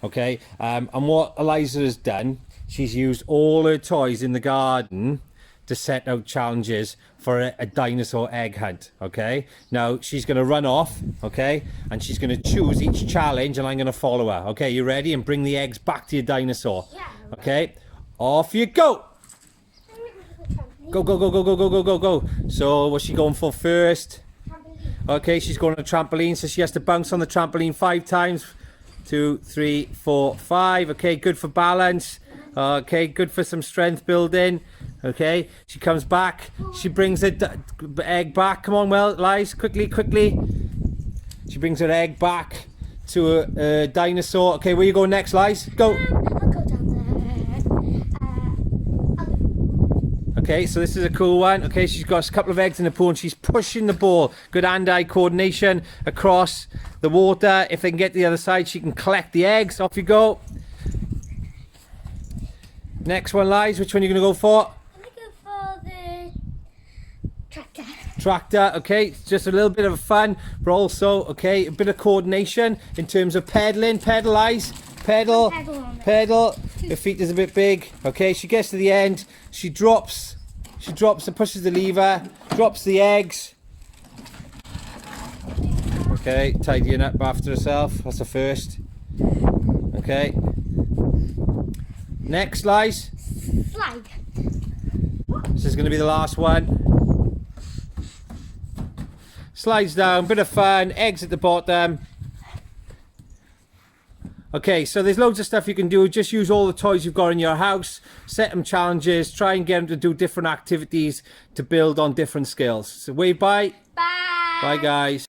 Okay, and what Eliza has done, she's used all her toys in the garden to set out challenges for a dinosaur egg hunt. Okay, now she's going to run off, okay, and she's going to choose each challenge and I'm going to follow her. Okay, you ready? And bring the eggs back to your dinosaur. Yeah. Okay, off you go. Go, go, go, go, go, go, go, go, go. So what's she going for first? Okay, she's going on a trampoline, so she has to bounce on the trampoline 5 times. 2, 3, 4, 5. Okay, good for balance. Okay, good for some strength building. Okay, she comes back. She brings the egg back. Come on, well, Liz, quickly, quickly. She brings her egg back to a dinosaur. Okay, where you go next, Liz? Go. I'll go down there. Okay, so this is a cool one. Okay, she's got a couple of eggs in the pool and she's pushing the ball. Good hand-eye coordination across the water. If they can get to the other side, she can collect the eggs. Off you go. Next one, Liz. Which one are you going to go for? I'm going to go for the tractor. Tractor. Okay, it's just a little bit of fun, but also, okay, a bit of coordination in terms of pedaling. Pedal, Liz. Pedal. Pedal on it. Pedal. Her feet is a bit big. Okay, she gets to the end. She drops and pushes the lever. Drops the eggs. Okay, tidying up after herself. That's the first. Okay. Next, Liz. Slide. This is going to be the last one. Slides down, bit of fun, eggs at the bottom. Okay, so there's loads of stuff you can do. Just use all the toys you've got in your house, set them challenges, try and get them to do different activities to build on different skills. So wave bye. Bye. Bye, guys.